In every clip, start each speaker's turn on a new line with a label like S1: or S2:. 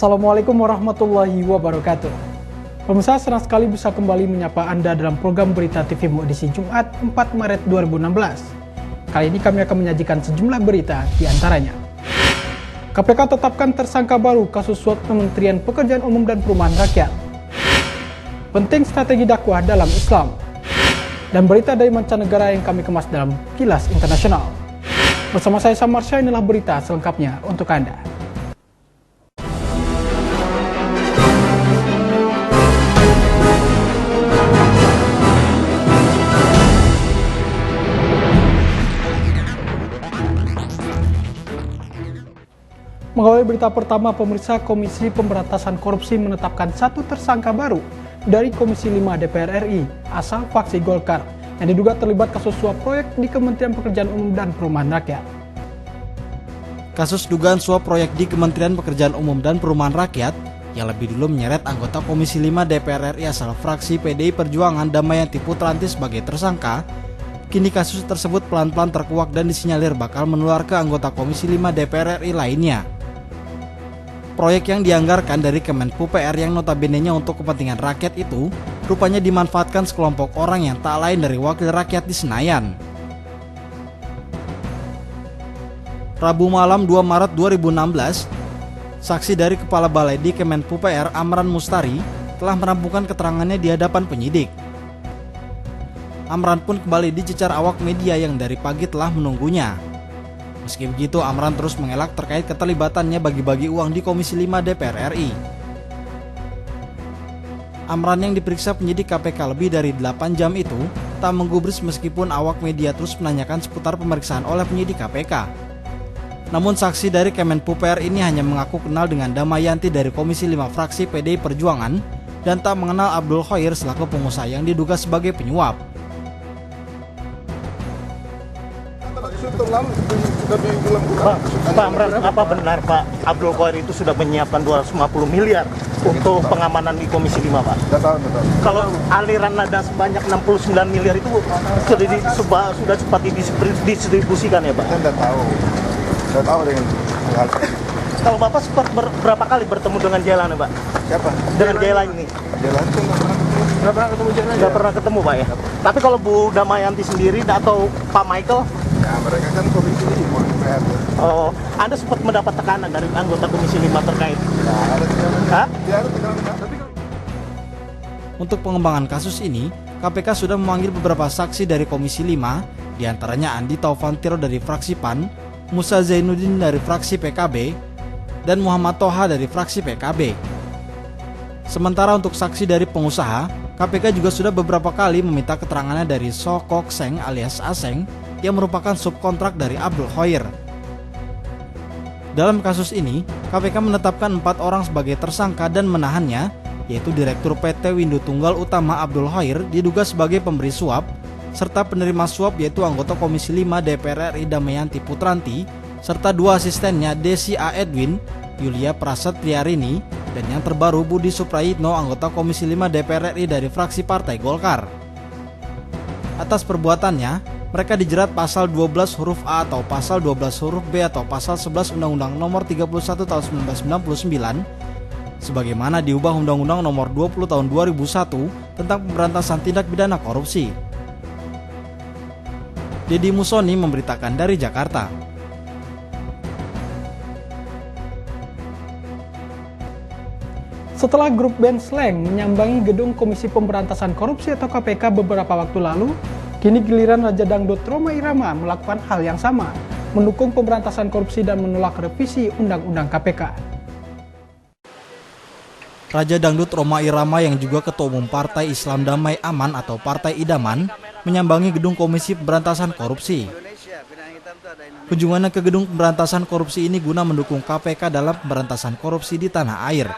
S1: Assalamualaikum warahmatullahi wabarakatuh. Pemirsa, senang sekali bisa kembali menyapa Anda dalam program Berita TVMU edisi Jumat 4 Maret 2016. Kali ini kami akan menyajikan sejumlah berita di antaranya. KPK tetapkan tersangka baru kasus suap Kementerian Pekerjaan Umum dan Perumahan Rakyat. Penting strategi dakwah dalam Islam. Dan berita dari mancanegara yang kami kemas dalam Kilas Internasional. Bersama saya Samarsya, inilah berita selengkapnya untuk Anda. Mengawali berita pertama, pemirsa, Komisi Pemberantasan Korupsi menetapkan satu tersangka baru dari Komisi 5 DPR RI asal fraksi Golkar yang diduga terlibat kasus suap proyek di Kementerian Pekerjaan Umum dan Perumahan Rakyat.
S2: Kasus dugaan suap proyek di Kementerian Pekerjaan Umum dan Perumahan Rakyat yang lebih dulu menyeret anggota Komisi 5 DPR RI asal fraksi PDI Perjuangan Damayanti Putranti sebagai tersangka, kini kasus tersebut pelan-pelan terkuak dan disinyalir bakal menular ke anggota Komisi 5 DPR RI lainnya. Proyek yang dianggarkan dari Kemenpu PR yang notabene-nya untuk kepentingan rakyat itu rupanya dimanfaatkan sekelompok orang yang tak lain dari wakil rakyat di Senayan. Rabu malam 2 Maret 2016, saksi dari Kepala Balai di Kemenpu PR Amran Mustari telah merampungkan keterangannya di hadapan penyidik. Amran pun kembali dicecar awak media yang dari pagi telah menunggunya. Meski begitu, Amran terus mengelak terkait keterlibatannya bagi-bagi uang di Komisi 5 DPR RI. Amran yang diperiksa penyidik KPK lebih dari 8 jam itu tak menggubris meskipun awak media terus menanyakan seputar pemeriksaan oleh penyidik KPK. Namun saksi dari Kemenpu PR ini hanya mengaku kenal dengan Damayanti dari Komisi 5 fraksi PDI Perjuangan dan tak mengenal Abdul Khoir selaku pengusaha yang diduga sebagai penyuap.
S3: Pak Amran, apa benar Pak Abdul Khoir itu sudah menyiapkan 250 miliar untuk pengamanan di Komisi 5, Pak?
S4: Tidak tahu.
S3: Kalau aliran nada sebanyak 69 miliar itu sudah cepat didistribusikan ya, Pak?
S4: Saya tidak tahu. Tidak tahu dengan hal itu.
S3: Kalau Bapak sempat berapa kali bertemu dengan Jailan, Pak?
S4: Siapa?
S3: Dengan Jailan ini?
S4: Jailan itu nggak pernah ketemu Jailan.
S3: Nggak pernah ketemu, Pak ya? Tapi kalau Bu Damayanti sendiri atau Pak Michael?
S4: Ya, mereka kan Komisi 5 DPR.
S3: Oh, Anda sempat mendapat tekanan dari anggota Komisi 5 terkait?
S4: Ya, ada tekanan.
S3: Hah?
S4: Ya, ada tekanan. Tapi
S2: Untuk pengembangan kasus ini, KPK sudah memanggil beberapa saksi dari Komisi 5, diantaranya Andi Taufantiro dari fraksi PAN, Musa Zainuddin dari fraksi PKB, dan Muhammad Toha dari fraksi PKB. Sementara untuk saksi dari pengusaha, KPK juga sudah beberapa kali meminta keterangannya dari So Kok Seng alias Aseng yang merupakan subkontrak dari Abdul Khoir. Dalam kasus ini, KPK menetapkan 4 orang sebagai tersangka dan menahannya, yaitu Direktur PT Windu Tunggal Utama Abdul Khoir diduga sebagai pemberi suap, serta penerima suap yaitu anggota Komisi 5 DPR RI Damayanti Putranti, serta 2 asistennya Desi A. Edwin, Yulia Prasetyarini, dan yang terbaru Budi Suprayitno anggota Komisi 5 DPR RI dari fraksi Partai Golkar. Atas perbuatannya, mereka dijerat pasal 12 huruf A atau pasal 12 huruf B atau pasal 11 Undang-Undang Nomor 31 Tahun 1999 sebagaimana diubah Undang-Undang Nomor 20 Tahun 2001 tentang pemberantasan tindak pidana korupsi. Deddy Musoni memberitakan dari Jakarta.
S1: Setelah grup band Slank menyambangi gedung Komisi Pemberantasan Korupsi atau KPK beberapa waktu lalu, kini giliran Raja Dangdut Rhoma Irama melakukan hal yang sama, mendukung pemberantasan korupsi dan menolak revisi Undang-Undang KPK.
S2: Raja Dangdut Rhoma Irama yang juga Ketua Umum Partai Islam Damai Aman atau Partai Idaman menyambangi gedung Komisi Pemberantasan Korupsi. Kunjungannya ke gedung pemberantasan korupsi ini guna mendukung KPK dalam pemberantasan korupsi di tanah air.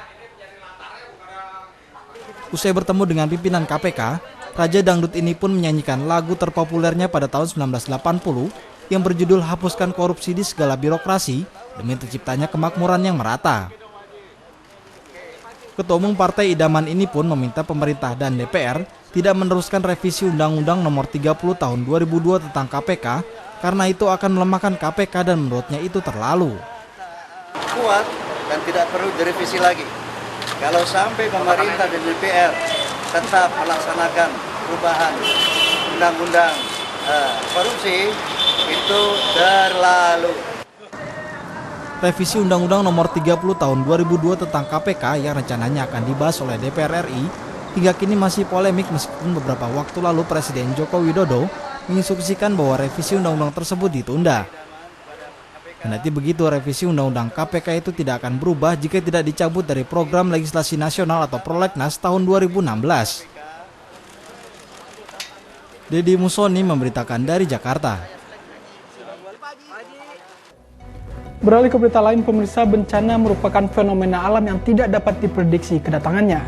S2: Usai bertemu dengan pimpinan KPK, Raja Dangdut ini pun menyanyikan lagu terpopulernya pada tahun 1980 yang berjudul Hapuskan Korupsi di Segala Birokrasi demi terciptanya kemakmuran yang merata. Ketua Umum Partai Idaman ini pun meminta pemerintah dan DPR tidak meneruskan revisi Undang-Undang Nomor 30 Tahun 2002 tentang KPK karena itu akan melemahkan KPK dan menurutnya itu terlalu.
S5: Kuat, dan tidak perlu direvisi lagi. Kalau sampai pemerintah dan DPR tetap melaksanakan perubahan undang-undang korupsi, itu terlalu.
S2: Revisi Undang-Undang Nomor 30 Tahun 2002 tentang KPK yang rencananya akan dibahas oleh DPR RI hingga kini masih polemik meskipun beberapa waktu lalu Presiden Joko Widodo menginstruksikan bahwa revisi undang-undang tersebut ditunda. Kendati begitu, revisi Undang-Undang KPK itu tidak akan berubah jika tidak dicabut dari Program Legislasi Nasional atau Prolegnas tahun 2016. Deddy Musoni memberitakan dari Jakarta.
S1: Beralih ke berita lain, pemirsa, bencana merupakan fenomena alam yang tidak dapat diprediksi kedatangannya.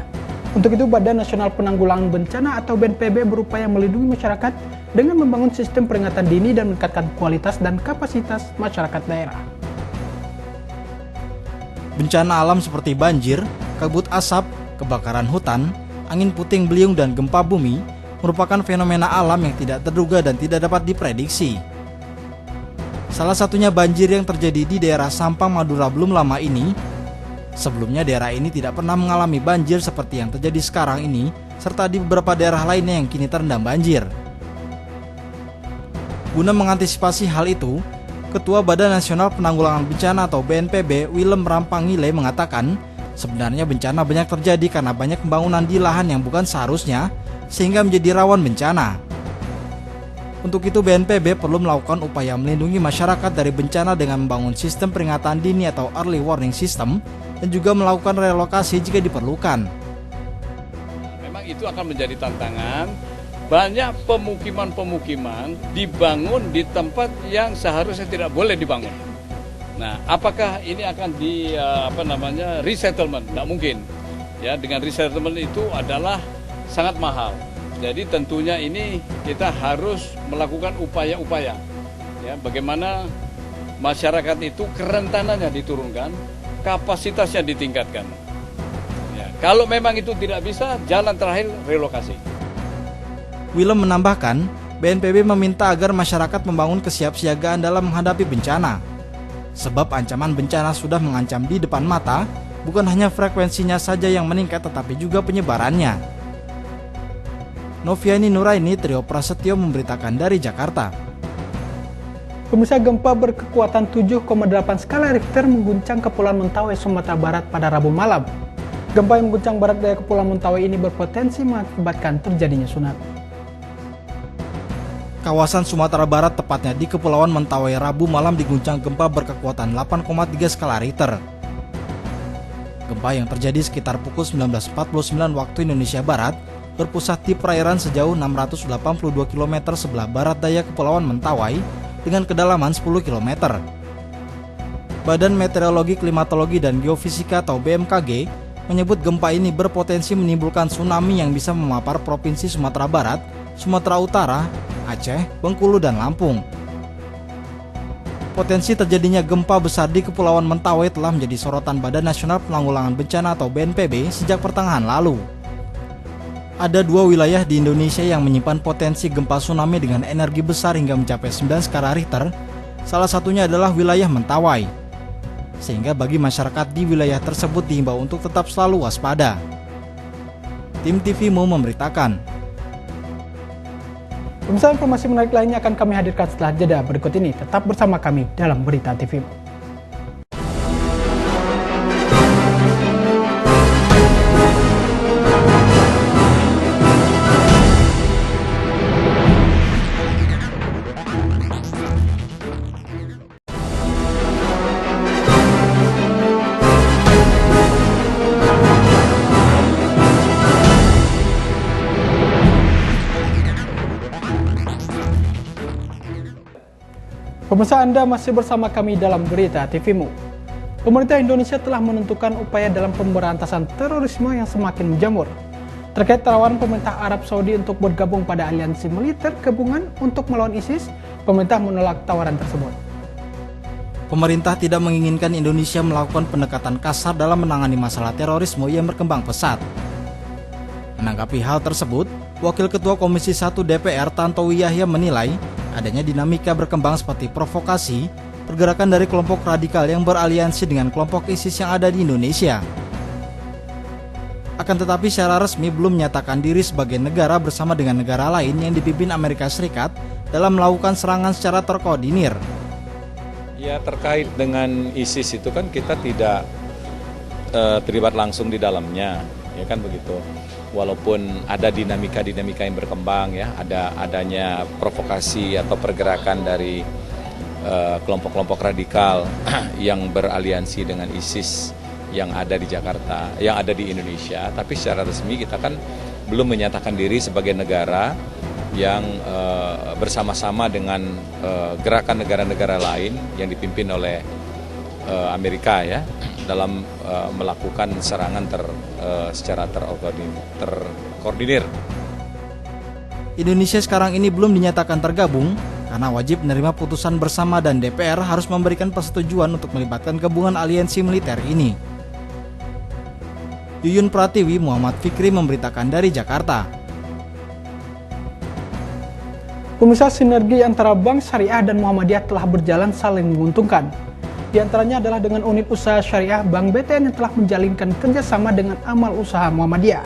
S1: Untuk itu, Badan Nasional Penanggulangan Bencana atau BNPB berupaya melindungi masyarakat dengan membangun sistem peringatan dini dan meningkatkan kualitas dan kapasitas masyarakat daerah.
S2: Bencana alam seperti banjir, kabut asap, kebakaran hutan, angin puting beliung, dan gempa bumi merupakan fenomena alam yang tidak terduga dan tidak dapat diprediksi. Salah satunya banjir yang terjadi di daerah Sampang, Madura belum lama ini. Sebelumnya daerah ini tidak pernah mengalami banjir seperti yang terjadi sekarang ini, serta di beberapa daerah lainnya yang kini terendam banjir. Guna mengantisipasi hal itu, Ketua Badan Nasional Penanggulangan Bencana atau BNPB, Willem Rampangile mengatakan, sebenarnya bencana banyak terjadi karena banyak pembangunan di lahan yang bukan seharusnya, sehingga menjadi rawan bencana. Untuk itu BNPB perlu melakukan upaya melindungi masyarakat dari bencana dengan membangun sistem peringatan dini atau early warning system dan juga melakukan relokasi jika diperlukan.
S6: Memang itu akan menjadi tantangan. Banyak pemukiman-pemukiman dibangun di tempat yang seharusnya tidak boleh dibangun. Nah, apakah ini akan resettlement? Tidak mungkin. Ya, dengan resettlement itu adalah sangat mahal. Jadi tentunya ini kita harus melakukan upaya-upaya, ya, bagaimana masyarakat itu kerentanannya diturunkan, kapasitasnya ditingkatkan. Ya, kalau memang itu tidak bisa, jalan terakhir relokasi.
S2: Willem menambahkan, BNPB meminta agar masyarakat membangun kesiapsiagaan dalam menghadapi bencana. Sebab ancaman bencana sudah mengancam di depan mata, bukan hanya frekuensinya saja yang meningkat tetapi juga penyebarannya. Noviani Nuraini, Trio Prasetyo memberitakan dari Jakarta.
S1: Pemirsa, gempa berkekuatan 7,8 skala Richter mengguncang Kepulauan Mentawai, Sumatera Barat pada Rabu malam. Gempa yang mengguncang barat daya Kepulauan Mentawai ini berpotensi mengakibatkan terjadinya tsunami.
S2: Kawasan Sumatera Barat, tepatnya di Kepulauan Mentawai, Rabu malam diguncang gempa berkekuatan 8,3 skala Richter. Gempa yang terjadi sekitar pukul 19.49 waktu Indonesia Barat berpusat di perairan sejauh 682 km sebelah barat daya Kepulauan Mentawai dengan kedalaman 10 km. Badan Meteorologi, Klimatologi, dan Geofisika atau BMKG menyebut gempa ini berpotensi menimbulkan tsunami yang bisa memapar Provinsi Sumatera Barat, Sumatera Utara, Aceh, Bengkulu, dan Lampung. Potensi terjadinya gempa besar di Kepulauan Mentawai telah menjadi sorotan Badan Nasional Penanggulangan Bencana atau BNPB sejak pertengahan lalu. Ada dua wilayah di Indonesia yang menyimpan potensi gempa tsunami dengan energi besar hingga mencapai 9 skala Richter. Salah satunya adalah wilayah Mentawai. Sehingga bagi masyarakat di wilayah tersebut diimbau untuk tetap selalu waspada. Tim TVMU memberitakan.
S1: Pemirsa, informasi menarik lainnya akan kami hadirkan setelah jeda berikut ini. Tetap bersama kami dalam Berita TVMU. Pemirsa, Anda masih bersama kami dalam Berita TVMU. Pemerintah Indonesia telah menentukan upaya dalam pemberantasan terorisme yang semakin menjamur. Terkait tawaran pemerintah Arab Saudi untuk bergabung pada aliansi militer gabungan untuk melawan ISIS, pemerintah menolak tawaran tersebut.
S2: Pemerintah tidak menginginkan Indonesia melakukan pendekatan kasar dalam menangani masalah terorisme yang berkembang pesat. Menanggapi hal tersebut, Wakil Ketua Komisi 1 DPR Tantowi Yahya menilai adanya dinamika berkembang seperti provokasi pergerakan dari kelompok radikal yang beraliansi dengan kelompok ISIS yang ada di Indonesia. Akan tetapi secara resmi belum menyatakan diri sebagai negara bersama dengan negara lain yang dipimpin Amerika Serikat dalam melakukan serangan secara terkoordinir.
S7: Ya, terkait dengan ISIS itu kan kita tidak terlibat langsung di dalamnya, ya kan begitu. Walaupun ada dinamika-dinamika yang berkembang, ya, adanya provokasi atau pergerakan dari kelompok-kelompok radikal yang beraliansi dengan ISIS yang ada di Jakarta, yang ada di Indonesia, tapi secara resmi kita kan belum menyatakan diri sebagai negara yang bersama-sama dengan gerakan negara-negara lain yang dipimpin oleh Amerika, ya, dalam melakukan serangan secara terkoordinir.
S2: Indonesia sekarang ini belum dinyatakan tergabung karena wajib menerima putusan bersama dan DPR harus memberikan persetujuan untuk melibatkan gabungan aliansi militer ini. Yuyun Pratiwi, Muhammad Fikri memberitakan dari Jakarta.
S1: Pemirsa, sinergi antara Bank Syariah dan Muhammadiyah telah berjalan saling menguntungkan. Di antaranya adalah dengan unit usaha syariah Bank BTN yang telah menjalinkan kerjasama dengan amal usaha Muhammadiyah.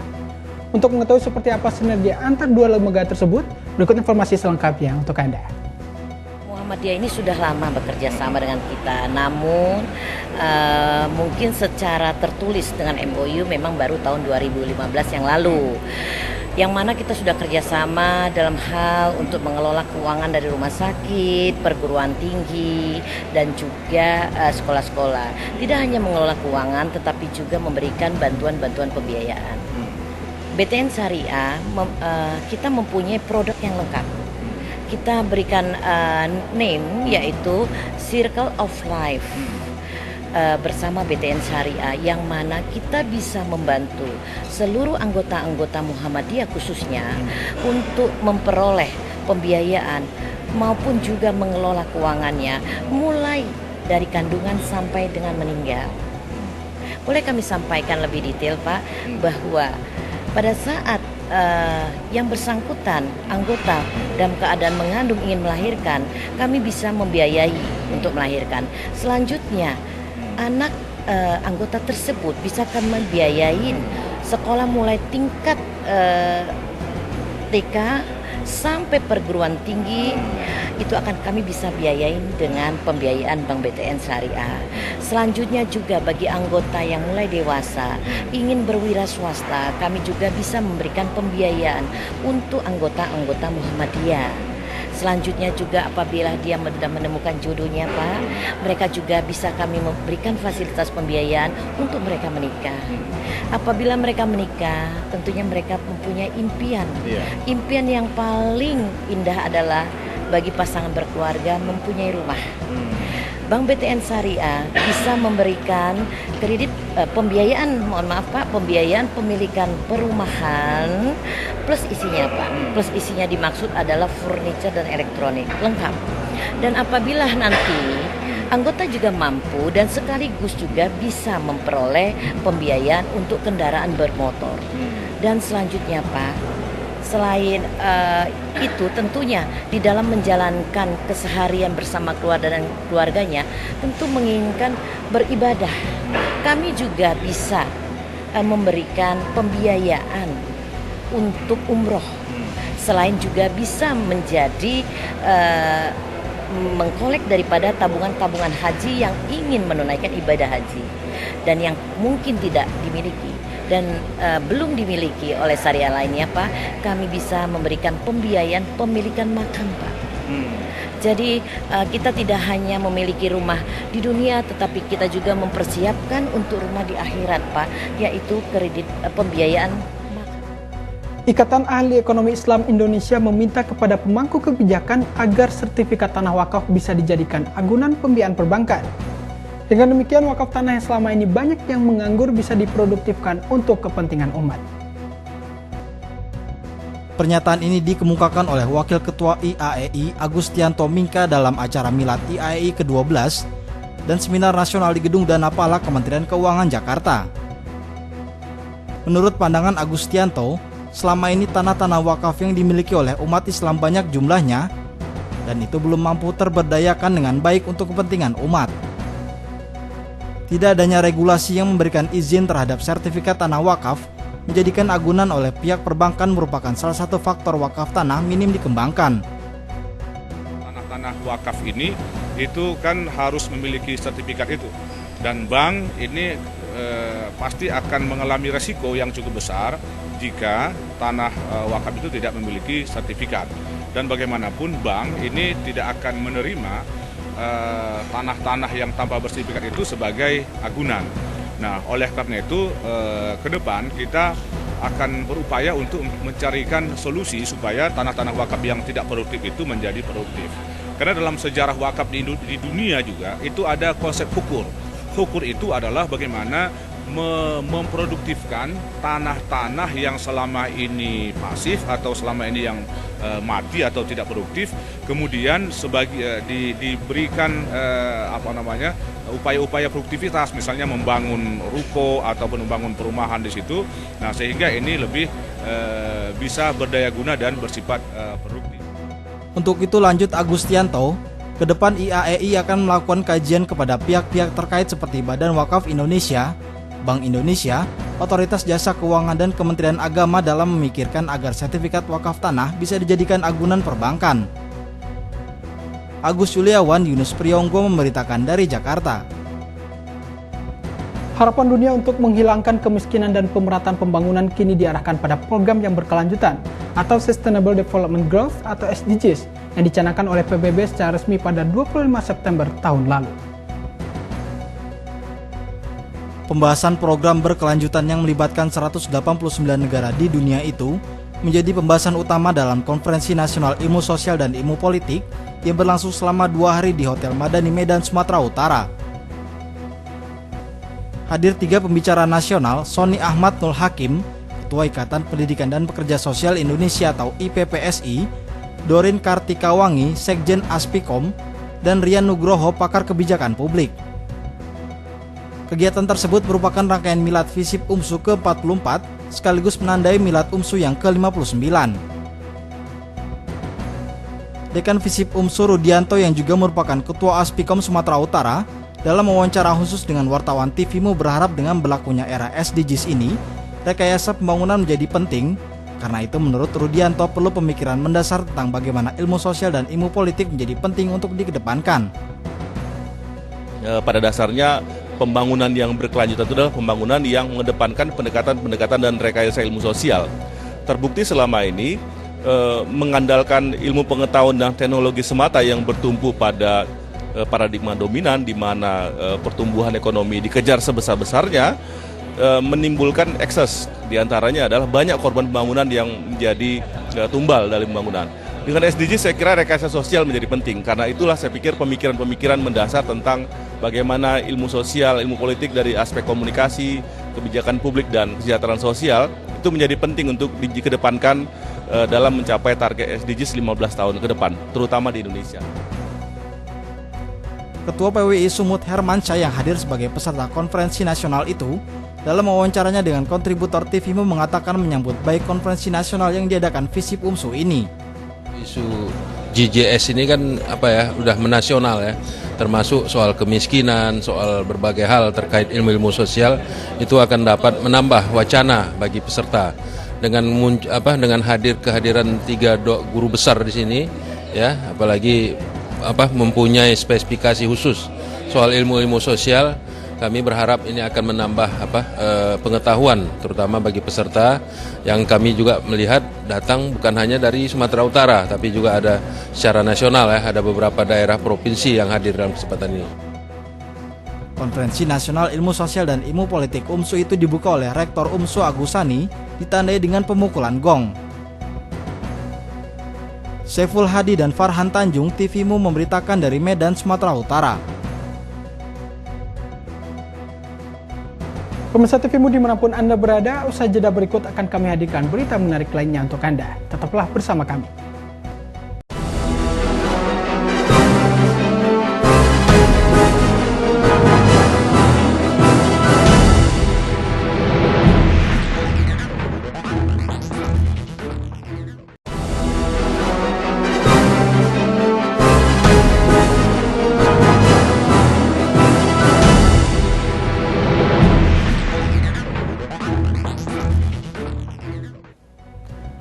S1: Untuk mengetahui seperti apa sinergi antar dua lembaga tersebut, berikut informasi selengkapnya untuk Anda.
S8: Muhammadiyah ini sudah lama bekerja sama dengan kita, namun mungkin secara tertulis dengan MOU memang baru tahun 2015 yang lalu. Yang mana kita sudah kerjasama dalam hal untuk mengelola keuangan dari rumah sakit, perguruan tinggi, dan juga sekolah-sekolah. Tidak hanya mengelola keuangan, tetapi juga memberikan bantuan-bantuan pembiayaan. BTN Syariah, kita mempunyai produk yang lengkap. Kita berikan name yaitu Circle of Life. Bersama BTN Syariah, yang mana kita bisa membantu seluruh anggota-anggota Muhammadiyah khususnya untuk memperoleh pembiayaan maupun juga mengelola keuangannya mulai dari kandungan sampai dengan meninggal. Boleh kami sampaikan lebih detail, Pak, bahwa pada saat yang bersangkutan anggota dalam keadaan mengandung ingin melahirkan, kami bisa membiayai untuk melahirkan. Selanjutnya anak anggota tersebut bisa kami biayain sekolah mulai tingkat TK sampai perguruan tinggi, itu akan kami bisa biayain dengan pembiayaan Bank BTN Syariah. Selanjutnya juga bagi anggota yang mulai dewasa ingin berwira swasta, kami juga bisa memberikan pembiayaan untuk anggota-anggota Muhammadiyah. Selanjutnya juga apabila dia sudah menemukan jodohnya, Pak, mereka juga bisa kami memberikan fasilitas pembiayaan untuk mereka menikah. Apabila mereka menikah, tentunya mereka mempunyai impian. Impian yang paling indah adalah bagi pasangan berkeluarga mempunyai rumah. Bank BTN Syariah bisa memberikan kredit pembiayaan, pembiayaan pemilikan perumahan plus isinya, Pak. Plus isinya dimaksud adalah furniture dan elektronik lengkap. Dan apabila nanti anggota juga mampu dan sekaligus juga bisa memperoleh pembiayaan untuk kendaraan bermotor. Dan selanjutnya, Pak, selain itu tentunya di dalam menjalankan keseharian bersama keluarga dan keluarganya tentu menginginkan beribadah. Kami juga bisa memberikan pembiayaan untuk umroh. Selain juga bisa menjadi mengkolek daripada tabungan-tabungan haji yang ingin menunaikan ibadah haji dan yang mungkin tidak dimiliki dan belum dimiliki oleh syariah lainnya, Pak, kami bisa memberikan pembiayaan pemilikan makam, Pak. Jadi kita tidak hanya memiliki rumah di dunia, tetapi kita juga mempersiapkan untuk rumah di akhirat, Pak, yaitu kredit pembiayaan makam.
S1: Ikatan Ahli Ekonomi Islam Indonesia meminta kepada pemangku kebijakan agar sertifikat tanah wakaf bisa dijadikan agunan pembiayaan perbankan. Dengan demikian, wakaf tanah yang selama ini banyak yang menganggur bisa diproduktifkan untuk kepentingan umat.
S2: Pernyataan ini dikemukakan oleh Wakil Ketua IAEI Agustianto Mingka dalam acara Milad IAEI ke-12 dan Seminar Nasional di Gedung Danapala Kementerian Keuangan Jakarta. Menurut pandangan Agustianto, selama ini tanah-tanah wakaf yang dimiliki oleh umat Islam banyak jumlahnya, dan itu belum mampu terberdayakan dengan baik untuk kepentingan umat. Tidak adanya regulasi yang memberikan izin terhadap sertifikat tanah wakaf menjadikan agunan oleh pihak perbankan merupakan salah satu faktor wakaf tanah minim dikembangkan.
S9: Tanah wakaf ini itu kan harus memiliki sertifikat itu, dan bank ini pasti akan mengalami resiko yang cukup besar jika tanah wakaf itu tidak memiliki sertifikat. Dan bagaimanapun bank ini tidak akan menerima tanah-tanah yang tanpa bersertifikat itu sebagai agunan. Nah, oleh karena itu ke depan kita akan berupaya untuk mencarikan solusi supaya tanah-tanah wakaf yang tidak produktif itu menjadi produktif. Karena dalam sejarah wakaf di dunia juga itu ada konsep hukur. Hukur itu adalah bagaimana memproduktifkan tanah-tanah yang selama ini pasif atau selama ini yang mati atau tidak produktif, kemudian diberikan upaya-upaya produktivitas, misalnya membangun ruko ataupun membangun perumahan di situ. Nah, sehingga ini lebih bisa berdaya guna dan bersifat produktif.
S2: Untuk itu, lanjut Agustianto, ke depan IAEI akan melakukan kajian kepada pihak-pihak terkait seperti Badan Wakaf Indonesia, Bank Indonesia, Otoritas Jasa Keuangan, dan Kementerian Agama dalam memikirkan agar sertifikat wakaf tanah bisa dijadikan agunan perbankan. Agus Yuliawan, Yunus Priyonggo memberitakan dari Jakarta.
S1: Harapan dunia untuk menghilangkan kemiskinan dan pemerataan pembangunan kini diarahkan pada program yang berkelanjutan atau Sustainable Development Goals atau SDGs yang dicanangkan oleh PBB secara resmi pada 25 September tahun lalu.
S2: Pembahasan program berkelanjutan yang melibatkan 189 negara di dunia itu menjadi pembahasan utama dalam Konferensi Nasional Ilmu Sosial dan Ilmu Politik yang berlangsung selama 2 hari di Hotel Madani, Medan, Sumatera Utara. Hadir 3 pembicara nasional, Sony Ahmad Nul Hakim, Ketua Ikatan Pendidikan dan Pekerja Sosial Indonesia atau IPPSI, Dorin Kartikawangi, Sekjen Aspikom, dan Rian Nugroho, pakar kebijakan publik. Kegiatan tersebut merupakan rangkaian Milad Visip UMSU ke-44 sekaligus menandai Milad UMSU yang ke-59. Dekan Visip UMSU Rudianto yang juga merupakan Ketua Aspikom Sumatera Utara dalam wawancara khusus dengan wartawan TVMU berharap dengan berlakunya era SDGs ini, rekayasa pembangunan menjadi penting. Karena itu menurut Rudianto perlu pemikiran mendasar tentang bagaimana ilmu sosial dan ilmu politik menjadi penting untuk dikedepankan.
S7: Pada dasarnya pembangunan yang berkelanjutan itu adalah pembangunan yang mengedepankan pendekatan dan rekayasa ilmu sosial. Terbukti selama ini mengandalkan ilmu pengetahuan dan teknologi semata yang bertumpu pada paradigma dominan di mana pertumbuhan ekonomi dikejar sebesar-besarnya menimbulkan ekses. Di antaranya adalah banyak korban pembangunan yang menjadi tumbal dari pembangunan. Dengan SDG saya kira rekayasa sosial menjadi penting, karena itulah saya pikir pemikiran-pemikiran mendasar tentang bagaimana ilmu sosial, ilmu politik dari aspek komunikasi, kebijakan publik dan kesejahteraan sosial itu menjadi penting untuk dikedepankan dalam mencapai target SDGs 15 tahun ke depan, terutama di Indonesia.
S2: Ketua PWI Sumut Hermansyah yang hadir sebagai peserta konferensi nasional itu dalam wawancaranya dengan kontributor TVMU mengatakan menyambut baik konferensi nasional yang diadakan Visip UMSU ini.
S10: Isu GJS ini kan udah menasional ya, termasuk soal kemiskinan, soal berbagai hal terkait ilmu-ilmu sosial itu akan dapat menambah wacana bagi peserta dengan kehadiran 3 guru besar di sini ya, apalagi mempunyai spesifikasi khusus soal ilmu-ilmu sosial. Kami berharap ini akan menambah pengetahuan terutama bagi peserta yang kami juga melihat datang bukan hanya dari Sumatera Utara tapi juga ada secara nasional ya, ada beberapa daerah provinsi yang hadir dalam kesempatan ini.
S2: Konferensi Nasional Ilmu Sosial dan Ilmu Politik UMSU itu dibuka oleh Rektor UMSU Agusani ditandai dengan pemukulan gong. Saiful Hadi dan Farhan Tanjung, TVMU memberitakan dari Medan, Sumatera Utara.
S1: Pemirsa TVMU dimanapun Anda berada, usai jeda berikut akan kami hadirkan berita menarik lainnya untuk Anda. Tetaplah bersama kami.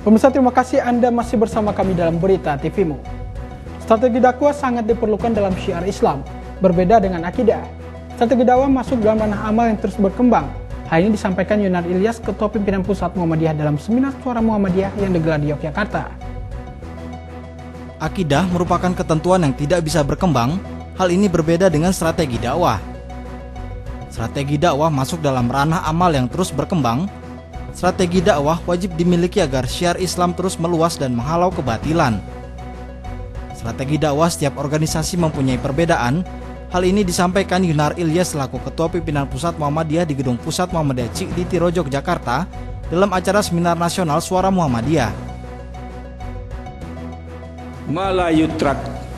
S1: Pemirsa, terima kasih Anda masih bersama kami dalam Berita TVMU. Strategi dakwah sangat diperlukan dalam syiar Islam, berbeda dengan akidah. Strategi dakwah masuk dalam ranah amal yang terus berkembang. Hal ini disampaikan Yunar Ilyas, Ketua Pimpinan Pusat Muhammadiyah dalam Seminar Suara Muhammadiyah yang digelar di Yogyakarta.
S2: Akidah merupakan ketentuan yang tidak bisa berkembang. Hal ini berbeda dengan strategi dakwah. Strategi dakwah masuk dalam ranah amal yang terus berkembang. Strategi dakwah wajib dimiliki agar syiar Islam terus meluas dan menghalau kebatilan. Strategi dakwah setiap organisasi mempunyai perbedaan. Hal ini disampaikan Yunar Ilyas selaku Ketua Pimpinan Pusat Muhammadiyah di Gedung Pusat Muhammadiyah Cikdi Tirojok, Jakarta dalam acara Seminar Nasional Suara Muhammadiyah.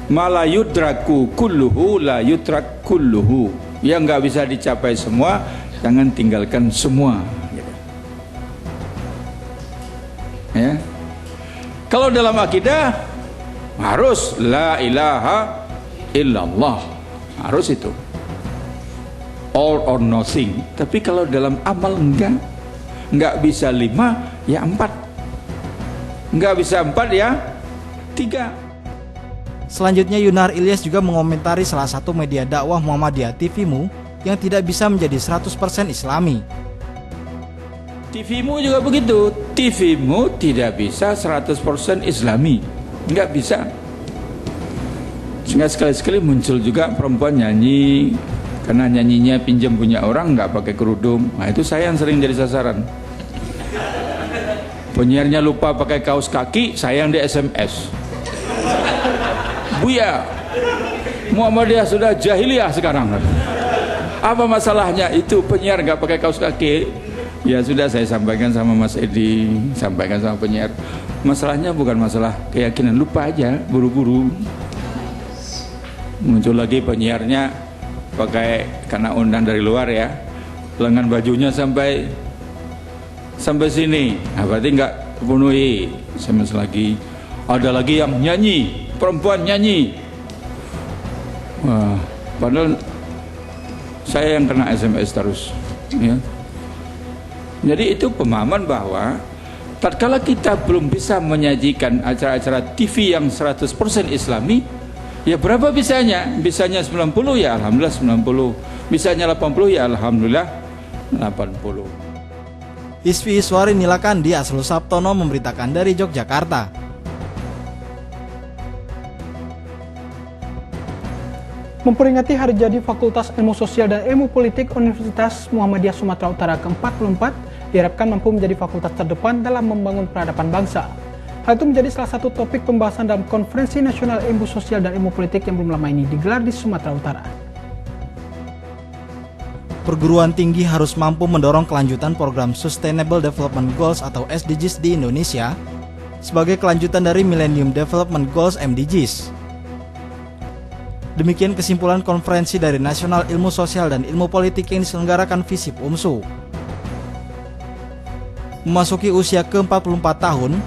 S11: Malayudraku kulluhu la yutrak kulluhu. Yang nggak bisa dicapai semua, jangan tinggalkan semua. Ya. Kalau dalam akidah harus la ilaha illallah, harus itu all or nothing. Tapi kalau dalam amal enggak bisa 5 ya 4, enggak bisa 4 ya 3.
S2: Selanjutnya Yunar Ilyas juga mengomentari salah satu media dakwah Muhammadiyah TVMU yang tidak bisa menjadi 100% Islami.
S11: TVMU juga begitu. TVMU tidak bisa 100% Islami, nggak bisa. Sehingga sekali-sekali muncul juga perempuan nyanyi, karena nyanyinya pinjam punya orang, nggak pakai kerudung. Nah itu saya yang sering jadi sasaran. Penyiarnya lupa pakai kaos kaki, saya yang di SMS. Buya, Muhammadiyah sudah jahiliyah sekarang. Apa masalahnya? Itu penyiar nggak pakai kaos kaki. Ya sudah, saya sampaikan sama Mas Edi, sampaikan sama penyiar. Masalahnya bukan masalah keyakinan, lupa aja, buru-buru. Muncul lagi penyiarnya pakai, karena undang dari luar ya, lengan bajunya sampai sini. Nah, berarti nggak terpenuhi. SMS lagi. Ada lagi yang nyanyi, perempuan nyanyi. Wah, padahal saya yang kena SMS terus. Ya. Jadi itu pemahaman bahwa tatkala kita belum bisa menyajikan acara-acara TV yang 100% Islami, ya berapa bisanya? Bisanya 90 ya alhamdulillah 90. Bisanya 80 ya alhamdulillah 80.
S2: Isfi Iswari Nilakandi Aslus Sabtono memberitakan dari Yogyakarta.
S1: Memperingati hari jadi Fakultas Ilmu Sosial dan Ilmu Politik Universitas Muhammadiyah Sumatera Utara ke-44, diharapkan mampu menjadi fakultas terdepan dalam membangun peradaban bangsa. Hal itu menjadi salah satu topik pembahasan dalam Konferensi Nasional Ilmu Sosial dan Ilmu Politik yang belum lama ini digelar di Sumatera Utara.
S2: Perguruan tinggi harus mampu mendorong kelanjutan program Sustainable Development Goals atau SDGs di Indonesia sebagai kelanjutan dari Millennium Development Goals MDGs. Demikian kesimpulan konferensi dari Nasional Ilmu Sosial dan Ilmu Politik yang diselenggarakan FISIP UMSU. Memasuki usia ke-44 tahun,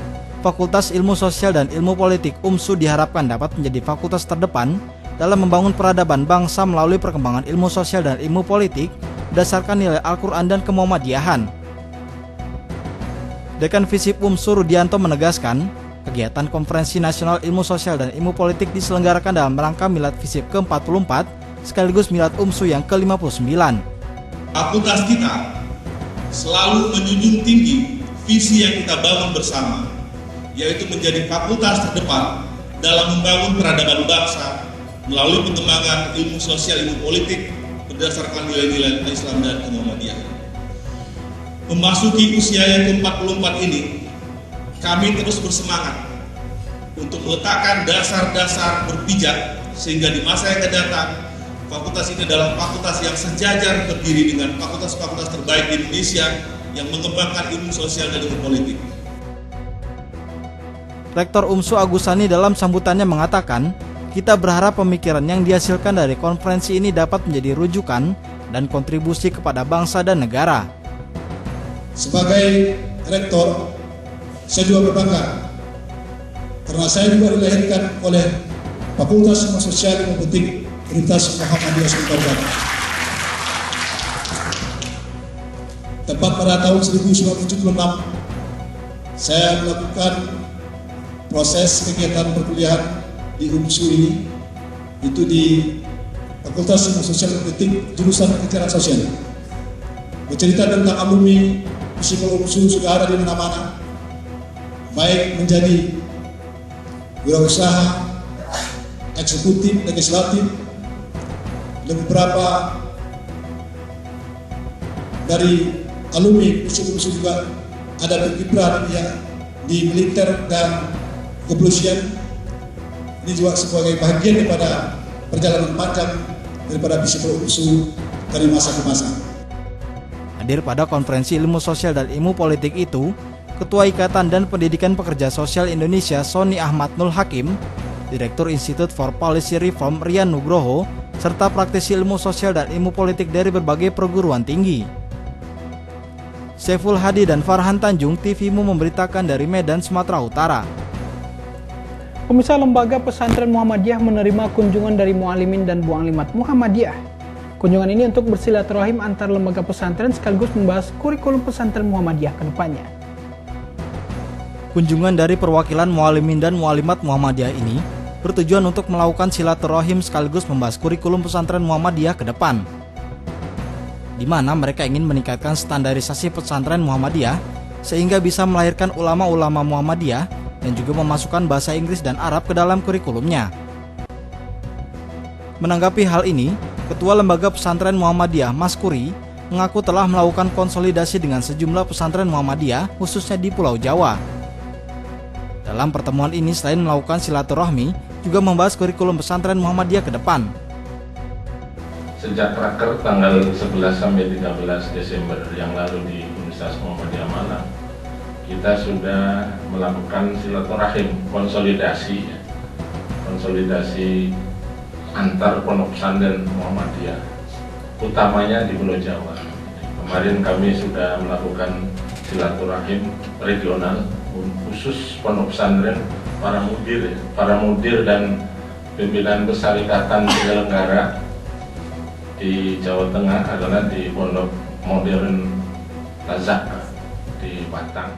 S2: Fakultas Ilmu Sosial dan Ilmu Politik UMSU diharapkan dapat menjadi fakultas terdepan dalam membangun peradaban bangsa melalui perkembangan ilmu sosial dan ilmu politik berdasarkan nilai Al-Quran dan kemuhammadiyahan. Dekan FISIP UMSU Rudianto menegaskan, kegiatan Konferensi Nasional Ilmu Sosial dan Ilmu Politik diselenggarakan dalam rangka Milad FISIP ke-44 sekaligus Milad UMSU yang ke-59.
S12: Fakultas kita selalu menjunjung tinggi visi yang kita bangun bersama, yaitu menjadi fakultas terdepan dalam membangun peradaban bangsa melalui pengembangan ilmu sosial, ilmu politik berdasarkan nilai-nilai Islam dan kemuhammadiyahan. Memasuki usia yang ke-44 ini, kami terus bersemangat untuk meletakkan dasar-dasar berpijak sehingga di masa yang akan datang fakultas ini adalah fakultas yang sejajar berdiri dengan fakultas-fakultas terbaik di Indonesia yang mengembangkan ilmu sosial dan ilmu politik.
S2: Rektor UMSU Agusani dalam sambutannya mengatakan, kita berharap pemikiran yang dihasilkan dari konferensi ini dapat menjadi rujukan dan kontribusi kepada bangsa dan negara.
S12: Sebagai rektor, saya juga berbangga karena saya juga dilahirkan oleh Fakultas Ilmu Sosial dan Ilmu Politik Universitas Muhammadiyah Sumatera Utara. Tepat pada tahun 1976, saya melakukan proses kegiatan perkuliahan di UMSU ini, itu di Fakultas Ilmu Sosial dan Politik jurusan Kecerdasan Sosial. Bercerita tentang alumni psikolog UMSU sudah ada di mana-mana, baik menjadi wirausaha, eksekutif, legislatif, dan beberapa dari alumni UMSU juga ada berkiprah di militer dan kepolisian. Ini juga sebagai bagian daripada perjalanan panjang daripada psikolog UMSU dari masa ke masa.
S2: Hadir pada konferensi ilmu sosial dan ilmu politik itu, Ketua Ikatan dan Pendidikan Pekerja Sosial Indonesia Sony Ahmad Nul Hakim, Direktur Institute for Policy Reform Rian Nugroho, serta praktisi ilmu sosial dan ilmu politik dari berbagai perguruan tinggi. Saiful Hadi dan Farhan Tanjung, TVMU memberitakan dari Medan, Sumatera Utara.
S1: Pemirsa, Lembaga Pesantren Muhammadiyah menerima kunjungan dari mualimin dan mualimat Muhammadiyah. Kunjungan ini untuk bersilaturahim antar lembaga pesantren sekaligus membahas kurikulum pesantren Muhammadiyah ke depannya.
S2: Kunjungan dari perwakilan mualimin dan mualimat Muhammadiyah ini bertujuan untuk melakukan silaturahim sekaligus membahas kurikulum pesantren Muhammadiyah ke depan, di mana mereka ingin meningkatkan standarisasi pesantren Muhammadiyah sehingga bisa melahirkan ulama-ulama Muhammadiyah dan juga memasukkan bahasa Inggris dan Arab ke dalam kurikulumnya. Menanggapi hal ini, Ketua Lembaga Pesantren Muhammadiyah Mas Kuri mengaku telah melakukan konsolidasi dengan sejumlah pesantren Muhammadiyah khususnya di Pulau Jawa. Dalam pertemuan ini selain melakukan silaturahmi, juga membahas kurikulum pesantren Muhammadiyah ke depan.
S13: Sejak raker tanggal 11 sampai 13 Desember yang lalu di Universitas Muhammadiyah Malang, kita sudah melakukan silaturahim konsolidasi antar pondok pesantren Muhammadiyah, utamanya di Pulau Jawa. Kemarin kami sudah melakukan silaturahim regional khusus pondok pesantren para mudir dan pimpinan besar ikatan penyelenggara di Jawa Tengah adalah di Pondok Modern Lazaka di Batang.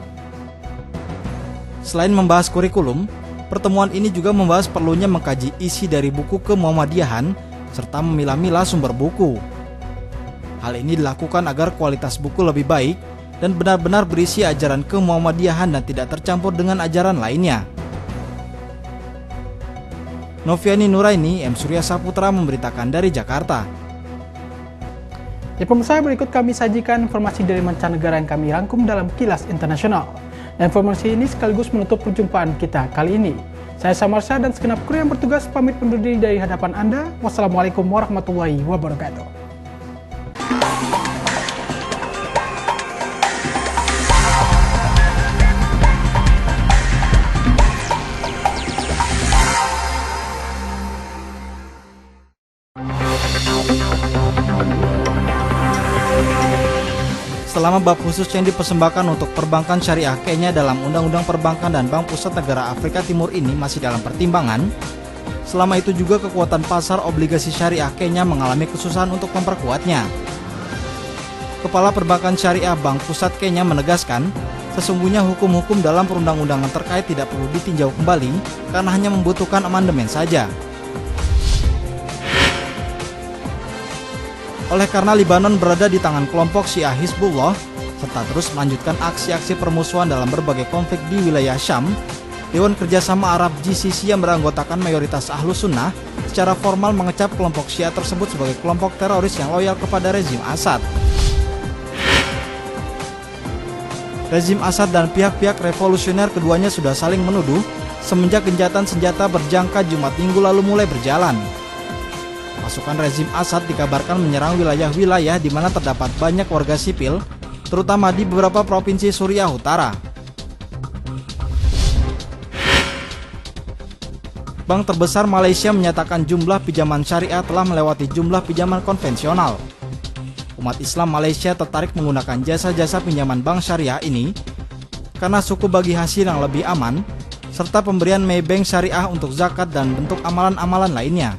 S2: Selain membahas kurikulum, pertemuan ini juga membahas perlunya mengkaji isi dari buku ke-Muhammadiyahan serta memilah-milah sumber buku. Hal ini dilakukan agar kualitas buku lebih baik dan benar-benar berisi ajaran ke-Muhammadiyahan dan tidak tercampur dengan ajaran lainnya. Noviani Nuraini, M. Surya Saputra memberitakan dari Jakarta.
S1: Ya pemirsa, berikut kami sajikan informasi dari mancanegara yang kami rangkum dalam Kilas Internasional. Informasi ini sekaligus menutup perjumpaan kita kali ini. Saya Samarsa dan segenap kru yang bertugas pamit undur diri dari hadapan Anda. Wassalamualaikum warahmatullahi wabarakatuh.
S2: Selama bab khusus yang dipersembahkan untuk perbankan syariah Kenya dalam Undang-Undang Perbankan dan Bank Pusat Negara Afrika Timur ini masih dalam pertimbangan, selama itu juga kekuatan pasar obligasi syariah Kenya mengalami kesusahan untuk memperkuatnya. Kepala Perbankan Syariah Bank Pusat Kenya menegaskan, sesungguhnya hukum-hukum dalam perundang-undangan terkait tidak perlu ditinjau kembali karena hanya membutuhkan amandemen saja. Oleh karena Libanon berada di tangan kelompok Syiah Hizbullah serta terus melanjutkan aksi-aksi permusuhan dalam berbagai konflik di wilayah Syam, Dewan Kerjasama Arab GCC yang beranggotakan mayoritas Ahlus Sunnah secara formal mengecap kelompok Syiah tersebut sebagai kelompok teroris yang loyal kepada rezim Assad. Rezim Assad dan pihak-pihak revolusioner keduanya sudah saling menuduh semenjak gencatan senjata berjangka Jumat Minggu lalu mulai berjalan. Pasukan rezim Assad dikabarkan menyerang wilayah-wilayah di mana terdapat banyak warga sipil, terutama di beberapa provinsi Suriah Utara. Bank terbesar Malaysia menyatakan jumlah pinjaman syariah telah melewati jumlah pinjaman konvensional. Umat Islam Malaysia tertarik menggunakan jasa-jasa pinjaman bank syariah ini karena suku bagi hasil yang lebih aman, serta pemberian Maybank syariah untuk zakat dan bentuk amalan-amalan lainnya.